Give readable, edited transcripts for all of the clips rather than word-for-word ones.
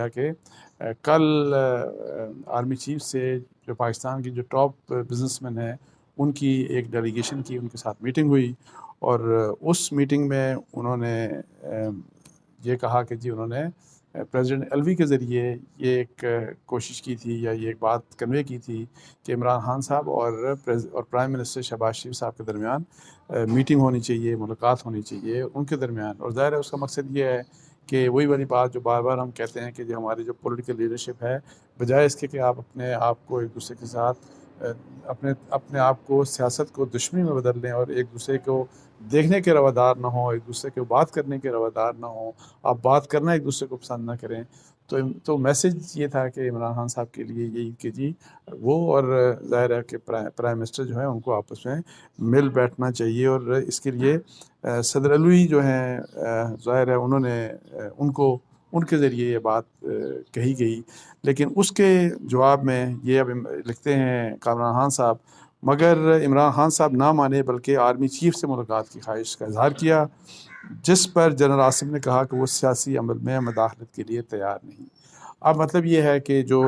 कि कल army chief से जो पाकिस्तान की जो टॉप बिजनेसमैन हैं उनकी एक डेलीगेशन की उनके साथ मीटिंग हुई और उस मीटिंग में उन्होंने ये कहा कि जी उन्होंने प्रेसिडेंट अलवी के ज़रिए ये एक कोशिश की थी या ये एक बात कन्वे की थी कि इमरान खान साहब और प्राइम मिनिस्टर शहबाज शरीफ साहब के दरमियान मीटिंग होनी चाहिए, मुलाकात होनी चाहिए उनके दरमियान। और ज़ाहिर है उसका मकसद ये है कि वही वाली बात जो बार बार हम कहते हैं कि जो हमारी जो पॉलिटिकल लीडरशिप है, बजाय इसके कि आप अपने आप को एक दूसरे के साथ अपने अपने आप को सियासत को दुश्मनी में बदल लें और एक दूसरे को देखने के रवादार ना हो, एक दूसरे के बात करने के रवादार ना हो, आप बात करना एक दूसरे को पसंद ना करें। तो मैसेज ये था कि इमरान खान साहब के लिए यही कि जी वो और ज़ाहिर है कि प्राइम मिनिस्टर जो है उनको आपस में मिल बैठना चाहिए। और इसके लिए सदर अलवी जो हैं ज़ाहिर है उन्होंने उनको उनके ज़रिए ये बात कही गई। लेकिन उसके जवाब में ये अब लिखते हैं कामरान खान साहब, मगर इमरान खान साहब ना माने बल्कि आर्मी चीफ से मुलाकात की ख्वाहिश का इजहार किया, जिस पर जनरल आसिम ने कहा कि वो सियासी अमल में मदाखलत के लिए तैयार नहीं। अब मतलब ये है कि जो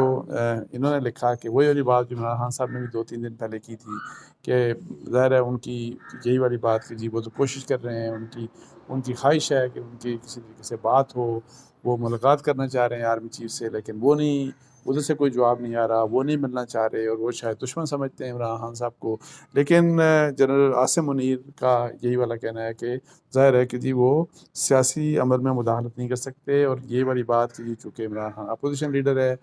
इन्होंने लिखा कि वही वाली बात जो इमरान खान साहब ने भी 2-3 दिन पहले की थी कि ज़ाहिर है उनकी यही वाली बात कि जी वो तो कोशिश कर रहे हैं, उनकी उनकी ख्वाहिश है कि उनकी किसी तरीके से बात हो, वो मुलाकात करना चाह रहे हैं आर्मी चीफ से, लेकिन वो नहीं, उधर से कोई जवाब नहीं आ रहा, वो नहीं मिलना चाह रहे और वो शायद दुश्मन समझते हैं इमरान खान साहब को। लेकिन जनरल आसिम मुनीर का यही वाला कहना है कि ज़ाहिर है कि जी वो सियासी अमल में मुदाखलत नहीं कर सकते। और ये वाली बात कि जी चूँकि इमरान खान अपोजिशन लीडर है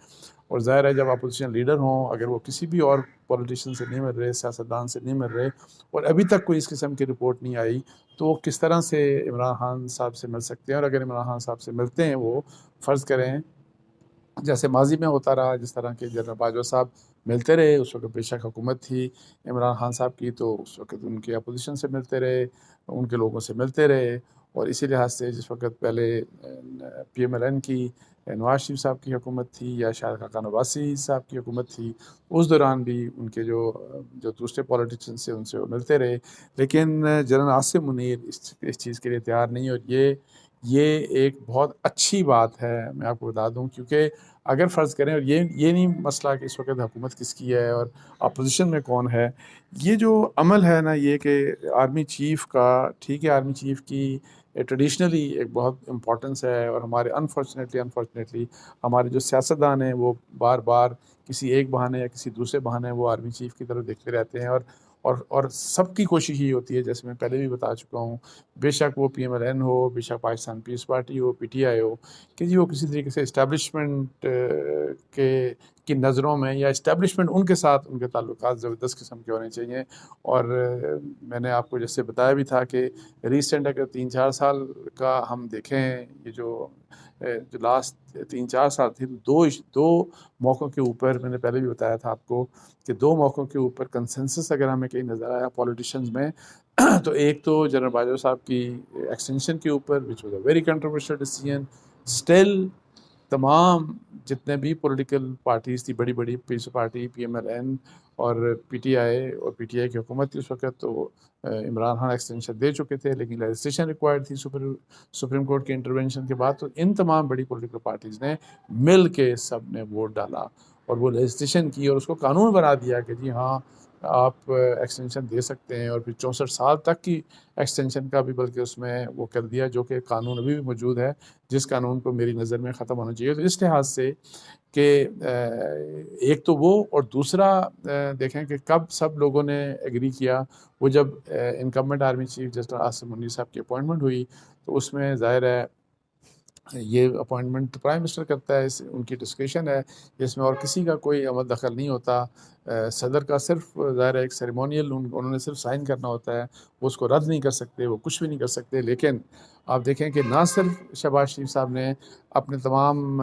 और ज़ाहिर है जब अपोजिशन लीडर हों, अगर वो किसी भी और पॉलिटिशियन से नहीं मिल रहे, सियासतदान से नहीं मिल रहे और अभी तक कोई इस किस्म की रिपोर्ट नहीं आई, तो वो किस तरह से इमरान खान साहब से मिल सकते हैं। और अगर इमरान खान साहब से मिलते हैं वो, फ़र्ज़ करें जैसे माजी में होता रहा, जिस तरह के जनरल बाजवा साहब मिलते रहे, उस वक्त बेशक हुकूमत थी इमरान खान साहब की, तो उस वक्त उनके अपोजिशन से मिलते रहे, उनके लोगों से मिलते रहे। और इसी लिहाज से जिस वक्त पहले PMLN की नवाज शरीफ साहब की हुकूमत थी या शायद खाका नवासी साहब की हुकूमत थी, उस दौरान भी उनके जो दूसरे पॉलिटिशियन से उनसे वो मिलते रहे। लेकिन जनरल आसिम मुनीर इस चीज़ के लिए तैयार नहीं। और ये एक बहुत अच्छी बात है, मैं आपको बता दूं, क्योंकि अगर फ़र्ज़ करें, और ये नहीं मसला कि इस वक्त हुकूमत किसकी है और अपोजिशन में कौन है, ये जो अमल है ना, ये कि आर्मी चीफ़ का, ठीक है आर्मी चीफ़ की ट्रेडिशनली एक बहुत इम्पोर्टेंस है और हमारे अनफॉर्चुनेटली हमारे जो सियासतदान हैं वो बार बार किसी एक बहाने या किसी दूसरे बहाने वो आर्मी चीफ़ की तरफ देखते रहते हैं। और सबकी कोशिश ये होती है, जैसे मैं पहले भी बता चुका हूँ, बेशक वो PMLN हो, बेशक पाकिस्तान पीस पार्टी हो, PTI हो, कि जी वो किसी तरीके से इस्टेब्लिशमेंट के की नज़रों में या इस्टेब्लिशमेंट उनके साथ उनके ताल्लुकात ज़बरदस्त किस्म के होने चाहिए। और मैंने आपको जैसे बताया भी था कि रिसेंट अगर 3-4 साल का हम देखें, ये जो लास्ट 3-4 साल थे, दो मौक़ों के ऊपर मैंने पहले भी बताया था आपको कि 2 मौक़ों के ऊपर कंसेंसस अगर हमें कहीं नज़र आया पॉलिटिशियंस में, तो एक तो जनरल बाजवा साहब की एक्सटेंशन के ऊपर, which was a very controversial decision. Still तमाम जितने भी पॉलिटिकल पार्टीज़ थी, बड़ी बड़ी पीस पार्टी, PMLN और PTI, और PTI की हुकूमत थी उस वक्त, तो इमरान खान एक्सटेंशन दे चुके थे, लेकिन रजिस्ट्रेशन रिक्वायर्ड थी सुप्रीम कोर्ट के इंटरवेंशन के बाद। तो इन तमाम बड़ी पॉलिटिकल पार्टीज़ ने मिल के सब ने वोट डाला और वो रजिस्ट्रेशन की और उसको कानून बना दिया कि जी हाँ आप एक्सटेंशन दे सकते हैं। और फिर 64 साल तक की एक्सटेंशन का भी बल्कि उसमें वो कर दिया, जो कि कानून अभी भी मौजूद है, जिस कानून को मेरी नज़र में ख़त्म होना चाहिए। तो इस लिहाज से कि एक तो वो, और दूसरा देखें कि कब सब लोगों ने एग्री किया, वो जब incumbent army chief general Asim Munir साहब की अपॉइंटमेंट हुई, तो उसमें ज़ाहिर है ये अपॉइंटमेंट तो प्राइम मिनिस्टर करता है, उनकी डिस्क्रिप्शन है, जिसमें और किसी का कोई अमल दखल नहीं होता। सदर का सिर्फ ज़ाहिर है एक सेरेमोनियल उन्होंने सिर्फ साइन करना होता है, वो उसको रद्द नहीं कर सकते, वो कुछ भी नहीं कर सकते। लेकिन आप देखें कि ना सिर्फ शहबाज शरीफ साहब ने अपने तमाम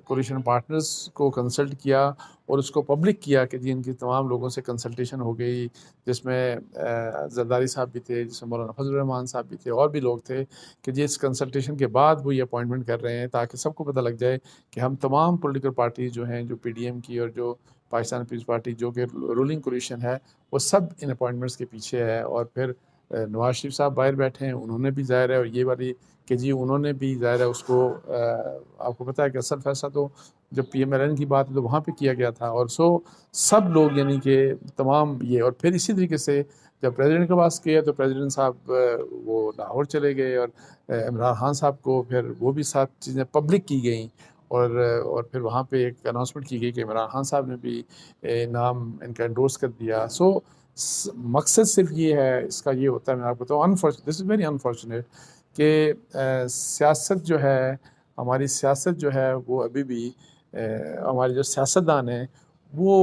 कोलिशन पार्टनर्स को कंसल्ट किया और उसको पब्लिक किया कि जी इनकी तमाम लोगों से कंसल्टेशन हो गई, जिसमें जरदारी साहब भी थे, जिसमें मौलाना फजल रहमान साहब भी थे, और भी लोग थे, कि जी इस कंसल्टेशन के बाद वो ये अपॉइंटमेंट कर रहे हैं, ताकि सबको पता लग जाए कि हम तमाम पॉलिटिकल पार्टीज़ जो हैं, जो PDM की और जो पाकिस्तान पीपल्स पार्टी जो कि रूलिंग कोलिशन है, वो सब इन अपॉइंटमेंट्स के पीछे है। और फिर नवाज शरीफ साहब बाहर बैठे हैं, उन्होंने भी ज़ाहिर है और ये वाली कि जी उन्होंने भी ज़ाहिर है उसको आपको पता है कि असल फैसला तो जब PMLN की बात है तो वहाँ पे किया गया था, और सब लोग यानी कि तमाम ये, और फिर इसी तरीके से जब प्रेसिडेंट के पास किया तो प्रेसिडेंट साहब वो लाहौर चले गए, और इमरान खान साहब को फिर वो भी साथ चीज़ें पब्लिक की गई, और फिर वहाँ पे एक अनाउंसमेंट की गई कि इमरान खान साहब ने भी नाम इनका एंडोर्स कर दिया। मकसद सिर्फ ये है, इसका ये होता है, मैं आपको बताऊँ, दिस इज़ वेरी अनफॉर्चुनेट कि सियासत जो है, हमारी सियासत जो है वो अभी भी हमारे जो सियासतदान हैं वो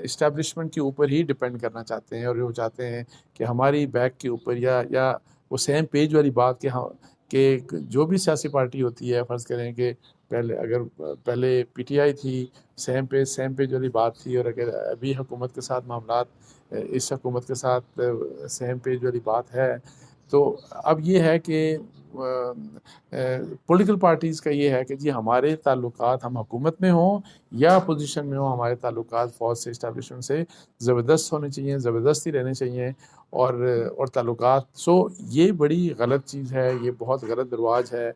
इस्टेब्लिशमेंट के ऊपर ही डिपेंड करना चाहते हैं, और वो चाहते हैं कि हमारी बैक के ऊपर या वो सेम पेज वाली बात कि जो भी सियासी पार्टी होती है, फ़र्ज़ करें कि पहले PTI थी, सेम पेज वाली बात थी, और अगर अभी हुकूमत के साथ मामलात इस हुकूमत के साथ सेम पेज वाली बात है, तो अब ये है कि पॉलिटिकल पार्टीज़ का ये है कि जी हमारे ताल्लुकात, हम हुकूमत में हों या अपोजिशन में हों, हमारे ताल्लुकात फ़ौज से, इस्टेब्लिशमेंट से ज़बरदस्त होने चाहिए, ज़बरदस्ती रहने चाहिए, और ताल्लुकात। ये बड़ी गलत चीज़ है, ये बहुत गलत रवाज है।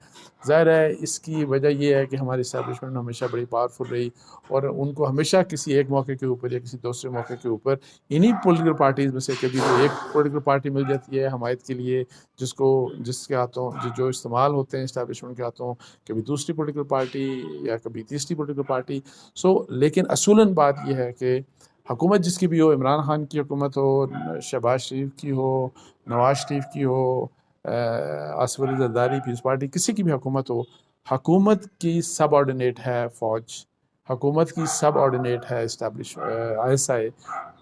ज़ाहिर है इसकी वजह ये है कि हमारी इस्टेब्लिशमेंट हमेशा बड़ी पावरफुल रही, और उनको हमेशा किसी एक मौके के ऊपर या किसी दूसरे मौके के ऊपर इन्हीं पॉलिटिकल पार्टीज़ में से कभी तो एक पॉलिटिकल पार्टी मिल जाती है हमायत के लिए, जिसके हाथों जो इस्तेमाल होते हैं इस्टेब्लिशमेंट के हाथों, कभी दूसरी पॉलिटिकल पार्टी या कभी तीसरी पॉलिटिकल पार्टी। लेकिन असूलन बात यह है कि हुकूमत जिसकी भी हो, इमरान खान की हुकूमत हो, शहबाज शरीफ की हो, नवाज शरीफ की हो, आसिफ अली जरदारी पीपल्स पार्टी, किसी की भी हुकूमत हो, हुकूमत की सब ऑर्डिनेट है फ़ौज, हुकूमत की सब ऑर्डिनेट है ISI।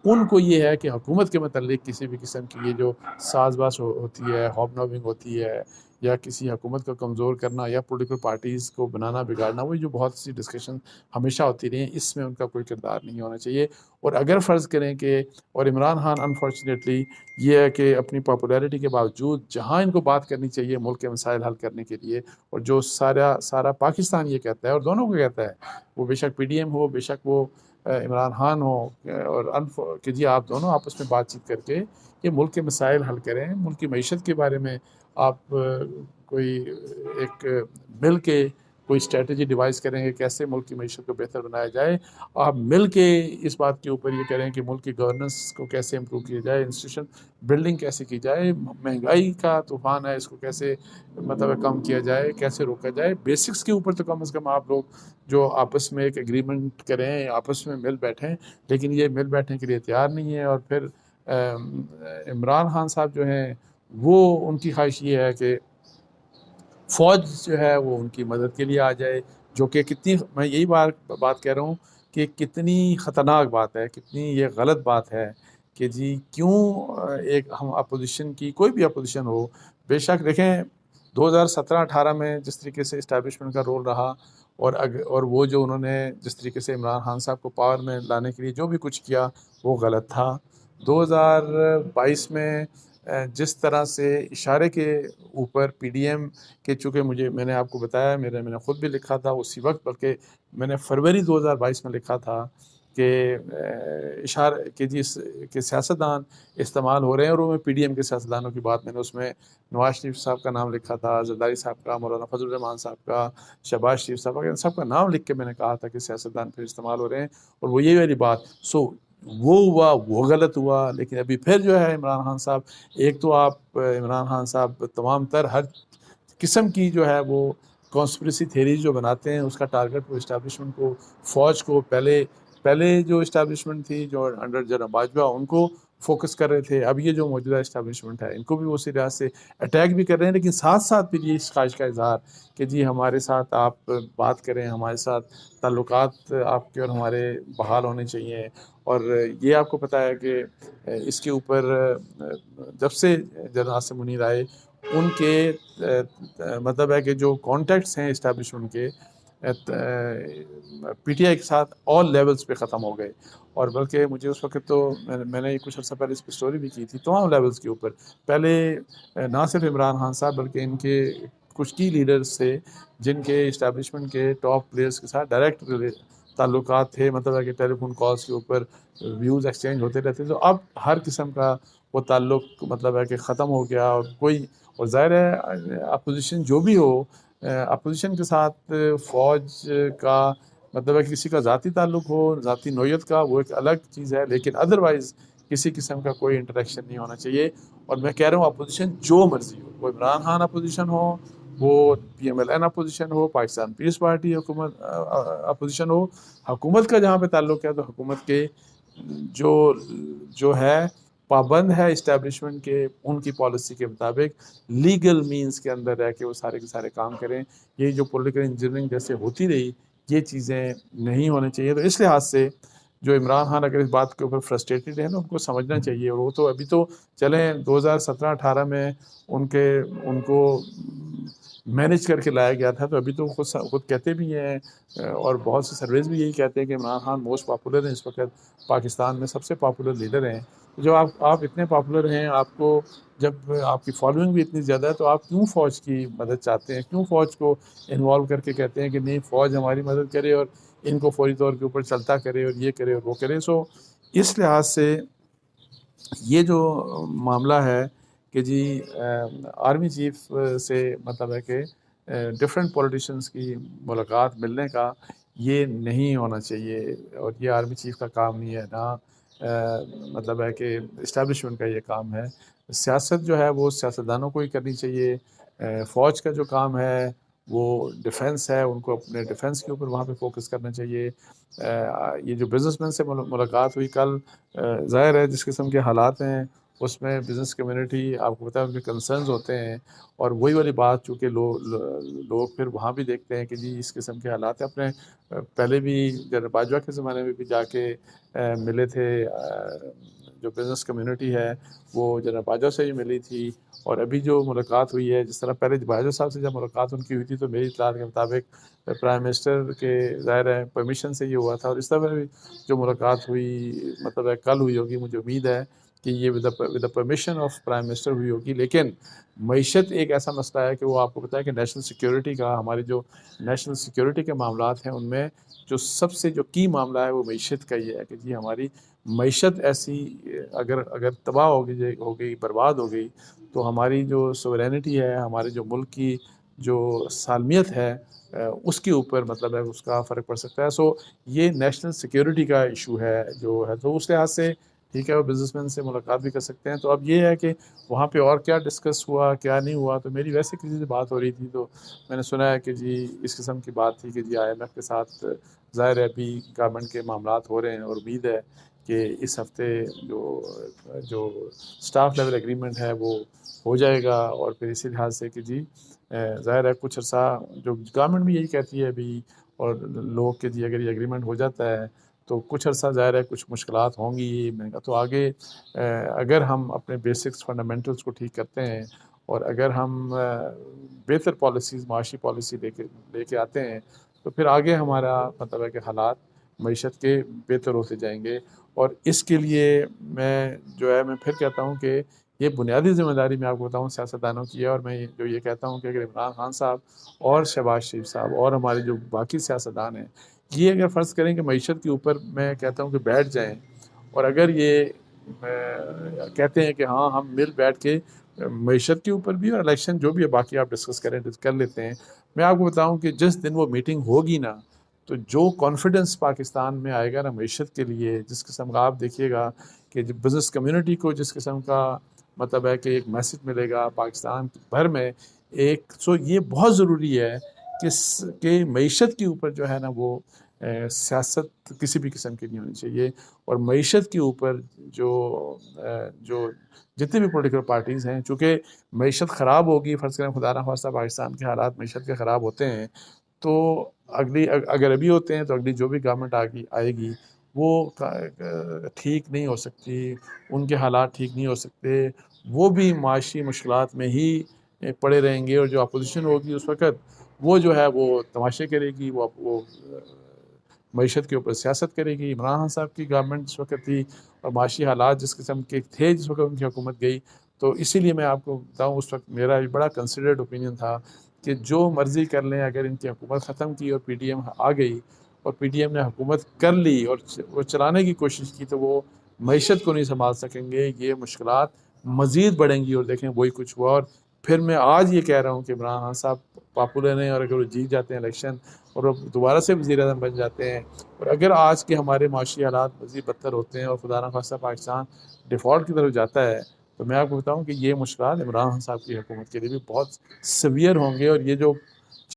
उनको ये है कि हुकूमत के मतलब किसी भी किस्म की ये जो साजबाज होती है, हॉबनॉबिंग होती है, या किसी हुकूमत को कमज़ोर करना, या पॉलिटिकल पार्टीज़ को बनाना बिगाड़ना, वही जो बहुत सी डिस्कशन हमेशा होती रही हैं, इसमें उनका कोई किरदार नहीं होना चाहिए। और अगर फ़र्ज़ करें कि, और इमरान खान अनफॉर्चुनेटली ये है कि अपनी पॉपुलैरिटी के बावजूद जहाँ इनको बात करनी चाहिए मुल्क के मसाइल हल करने के लिए, और जो सारा पाकिस्तान ये कहता है और दोनों को कहता है, वो बेशक PDM हो, बेशक वो इमरान खान हो, कि जी आप दोनों आपस में बातचीत करके ये मुल्क के मसाइल हल करें, मुल्क की मईशत के बारे में आप कोई एक मिल के कोई स्ट्रेटजी डिवाइस करेंगे कैसे मुल्क की मईशत को बेहतर बनाया जाए। आप मिल के इस बात के ऊपर ये करें कि मुल्क की गवर्नेंस को कैसे इम्प्रूव किया जाए, इंस्टीट्यूशन बिल्डिंग कैसे की जाए, महंगाई का तूफ़ान है इसको कैसे मतलब कम किया जाए, कैसे रोका जाए। बेसिक्स के ऊपर तो कम से कम आप लोग जो आपस में एक एग्रीमेंट करें, आपस में मिल बैठें, लेकिन ये मिल बैठने के लिए तैयार नहीं है। और फिर इमरान खान साहब जो हैं वो, उनकी ख्वाहिश ये है कि फ़ौज जो है वो उनकी मदद के लिए आ जाए, जो कि कितनी, मैं यही बात कह रहा हूँ कि कितनी ख़तरनाक बात है, कितनी ये गलत बात है कि जी क्यों एक हम अपोजिशन की, कोई भी अपोजिशन हो, बेशक देखें 2017-18 में जिस तरीके से इस्टेब्लिशमेंट का रोल रहा, और वो जो उन्होंने जिस तरीके से इमरान खान साहब को पावर में लाने के लिए जो भी कुछ किया वो गलत था। 2022 में जिस तरह से इशारे के ऊपर PDM के, चूँकि मैंने आपको बताया, मैंने ख़ुद भी लिखा था उसी वक्त, बल्कि मैंने फरवरी 2022 में लिखा था कि इशारे के के सियासतदान इस्तेमाल हो रहे हैं, और वो PDM के सियासतदानों की बात, मैंने उसमें नवाज शरीफ साहब का नाम लिखा था, जरदारी साहब का, मौलाना फजल रहमान साहब का, शहबाज शरीफ साहब का, इन सब का नाम लिख के मैंने कहा था कि सियासतदान फिर इस्तेमाल हो रहे हैं, और वो यही वाली बात। वो हुआ, वो गलत हुआ। लेकिन अभी फिर जो है इमरान खान साहब, एक तो आप इमरान खान साहब तमाम तर हर किस्म की जो है वो कॉन्स्पिरेसी थेरीज जो बनाते हैं, उसका टारगेट वो इस्टेब्लिशमेंट को, फ़ौज को, पहले जो इस्टेब्लिशमेंट थी जो अंडर जनरल बाजवा, उनको फोकस कर रहे थे। अब ये जो मौजूदा इस्टेब्लिशमेंट है इनको भी वो उसी लिहाज से अटैक भी कर रहे हैं, लेकिन साथ साथ फिर ये इस ख्वाहिश का इजहार कि जी हमारे साथ आप बात करें, हमारे साथ ताल्लुकात आपके और हमारे बहाल होने चाहिए। और ये आपको पता है कि इसके ऊपर जब से जनरल आसिम मुनीर आए, उनके मतलब है कि जो कॉन्टैक्ट्स हैं इस्टेब्लिशमेंट के PTI के साथ ऑल लेवल्स पे ख़त्म हो गए। और बल्कि मुझे उस वक्त तो मैंने कुछ अर्सा पहले इस पर स्टोरी भी की थी, तमाम लेवल्स के ऊपर। पहले ना सिर्फ इमरान खान साहब बल्कि इनके कुछ की लीडर्स थे जिनके इस्टेब्लिशमेंट के टॉप प्लेयर्स के साथ डायरेक्ट ताल्लुकात थे, मतलब है कि टेलीफोन कॉल्स के ऊपर व्यूज़ एक्सचेंज होते रहते, तो अब हर किस्म का वो ताल्लुक मतलब है कि ख़त्म हो गया। और कोई, और ज़ाहिर है अपोजिशन जो भी हो, अपोजिशन के साथ फ़ौज का मतलब है किसी का ज़ाती ताल्लुक हो, ज़ाती नोयत का, वो एक अलग चीज़ है, लेकिन अदरवाइज़ किसी किस्म का कोई इंटरेक्शन नहीं होना चाहिए। और मैं कह रहा हूँ अपोजिशन जो मर्जी हो, वो इमरान खान अपोजिशन हो, वो PMLN अपोजिशन हो, पाकिस्तान पीस पार्टी हुकूमत अपोजिशन हो, हुकूमत का जहाँ पे ताल्लुक है तो हुकूमत के जो जो है पाबंद है इस्टेब्लिशमेंट के, उनकी पॉलिसी के मुताबिक लीगल मींस के अंदर रह के वो सारे के सारे काम करें। ये जो पॉलिटिकल इंजीनियरिंग जैसे होती रही, ये चीज़ें नहीं होनी चाहिए। तो इस लिहाज से जो इमरान खान अगर इस बात के ऊपर फ्रस्ट्रेटेड है ना, उनको समझना चाहिए। और वो तो अभी तो चलें 2017-18 में उनको मैनेज करके लाया गया था, तो अभी तो खुद कहते भी हैं और बहुत से सर्वेज भी यही कहते हैं कि इमरान खान मोस्ट पॉपुलर हैं इस वक्त, पाकिस्तान में सबसे पॉपुलर लीडर हैं। तो जब आप इतने पॉपुलर हैं, आपको जब आपकी फॉलोइंग भी इतनी ज़्यादा है, तो आप क्यों फ़ौज की मदद चाहते हैं? क्यों फ़ौज को इन्वॉल्व करके कहते हैं कि नहीं, फ़ौज हमारी मदद करे और इनको फौरी तौर के ऊपर चलता करे और ये करे और वो करे? सो इस लिहाज से ये जो मामला है कि जी आर्मी चीफ से मतलब है कि डिफरेंट पॉलिटिशियंस की मुलाकात मिलने का, ये नहीं होना चाहिए। और ये आर्मी चीफ का काम नहीं है ना, मतलब है कि इस्टेब्लिशमेंट का ये काम है। सियासत जो है वो सियासतदानों को ही करनी चाहिए। फ़ौज का जो काम है वो डिफेंस है, उनको अपने डिफेंस के ऊपर वहाँ पे फोकस करना चाहिए। ये जो बिजनेसमैन से मुलाकात हुई कल, ज़ाहिर है जिस किस्म के हालात हैं उसमें बिज़नेस कम्युनिटी, आपको पता है उनके कंसर्न्स होते हैं। और वही वाली बात, चूँकि लोग फिर वहाँ भी देखते हैं कि जी इस किस्म के हालात हैं। अपने पहले भी जनरल बाजवा के ज़माने में भी जाके मिले थे, जो बिज़नेस कम्युनिटी है वो जनरल बाजवा से ही मिली थी। और अभी जो मुलाकात हुई है, जिस तरह पहले बाजवा साहब से जब मुलाकात उनकी हुई थी, तो मेरी इत्तलात के मुताबिक प्राइम मिनिस्टर के ज़ाहिर है परमिशन से ये हुआ था। और इस तरह भी जो मुलाकात हुई, मतलब है कल हुई होगी, मुझे उम्मीद है कि ये with the permission of prime minister हुई होगी। लेकिन मईशत एक ऐसा मसला है कि वो आपको पता है कि नेशनल सिक्योरिटी का, हमारी जो नेशनल सिक्योरिटी के मामलात हैं उनमें जो सबसे जो की मामला है वो मईशत का ही है कि जी हमारी मईशत ऐसी अगर अगर तबाह हो गई, बर्बाद हो गई, तो हमारी जो सोवरेनिटी है, हमारे जो मुल्क की जो सालमियत है, उसके ऊपर मतलब है उसका फ़र्क पड़ सकता है। सो ये नेशनल सिक्योरिटी का इशू है जो है, तो उस लिहाज से ठीक है, वो बिजनेसमैन से मुलाकात भी कर सकते हैं। तो अब ये है कि वहाँ पे और क्या डिस्कस हुआ, क्या नहीं हुआ। तो मेरी वैसे किसी से बात हो रही थी, तो मैंने सुना है कि जी इस किस्म की बात थी कि जी IMF के साथ ज़ाहिर है अभी गवर्नमेंट के मामलात हो रहे हैं, और उम्मीद है कि इस हफ्ते जो जो स्टाफ लेवल एग्रीमेंट है वो हो जाएगा। और फिर इसी लिहाज से कि जी ज़ाहिर है कुछ अर्सा जो गवर्नमेंट भी यही कहती है अभी, और लोग के जी अगर ये एग्रीमेंट हो जाता है तो कुछ अर्सा ज़ाहिर है कुछ मुश्किलात होंगी। मैं तो आगे अगर हम अपने बेसिक्स फंडामेंटल्स को ठीक करते हैं, और अगर हम बेहतर पॉलिसीज़, माशी पॉलिसी लेके आते हैं, तो फिर आगे हमारा मतलब है कि हालात मईशत के बेहतर होते जाएंगे। और इसके लिए मैं फिर कहता हूँ कि ये बुनियादी ज़िम्मेदारी मैं आपको बताऊँ सियासतदानों की है। और मैं जो ये कहता हूँ कि अगर इमरान खान साहब और शहबाज शरीफ साहब और हमारे जो बाकी सियासतदान हैं, ये अगर फ़र्ज़ करें कि मईशत के ऊपर मैं कहता हूँ कि बैठ जाएँ, और अगर ये कहते हैं कि हाँ हम मिल बैठ के मईशत के ऊपर भी, और इलेक्शन जो भी है बाकी आप डिस्कस कर लेते हैं। मैं आपको बताऊँ कि जिस दिन वो मीटिंग होगी ना, तो जो कॉन्फिडेंस पाकिस्तान में आएगा ना मईशत के लिए, जिस किस्म का आप देखिएगा कि बिज़नेस कम्युनिटी को जिस किस्म का मतलब है कि एक मैसेज मिलेगा पाकिस्तान भर में एक। सो ये बहुत ज़रूरी है कि मईशत के ऊपर जो है ना वो सियासत किसी भी किस्म की नहीं होनी चाहिए। और मईशत के ऊपर जो जितनी भी पॉलिटिकल पार्टीज़ हैं, चूँकि मईशत ख़राब होगी, फ़र्ज़ करें खुदा ना खास्ता पाकिस्तान के हालात मईशत के ख़राब होते हैं, तो अगर अभी होते हैं तो अगली जो भी गवर्नमेंट आएगी वो ठीक नहीं हो सकती, उनके हालात ठीक नहीं हो सकते, वो भी माशी मुश्किलात में ही पड़े रहेंगे। और जो अपोजिशन होगी उस वक़्त, वो जो है वो तमाशे करेगी, वो मईशत के ऊपर सियासत करेगी। इमरान खान साहब की गवर्नमेंट जिस वक़्त थी और माशी हालात जिस किस्म के थे जिस वक़्त उनकी हुकूमत गई, तो इसीलिए मैं आपको बताऊँ उस वक़्त मेरा भी बड़ा कंसिडर्ड ओपिनियन था कि जो मर्ज़ी कर लें, अगर इनकी हुकूमत ख़त्म की और PTM आ गई, और पीटीएम ने हुकूमत कर ली और वो चलाने की कोशिश की, तो वो मईशत को नहीं संभाल सकेंगे। ये मुश्किलात मज़ीद बढ़ेंगी और देखें वही कुछ हुआ। और फिर मैं आज ये कह रहा हूँ कि इमरान खान साहब पॉपुलर हैं, और अगर वो जीत जाते हैं इलेक्शन और वो दोबारा से वज़ीर-ए-आज़म बन जाते हैं, और अगर आज के हमारे माशी हालात मज़ीद बदतर होते हैं और खुदा न खास्ता पाकिस्तान डिफ़ॉल्ट की तरफ जाता है, तो मैं आपको बताऊँ कि ये मुश्किलात इमरान खान साहब की हुकूमत के लिए भी बहुत सीवियर होंगे। और ये जो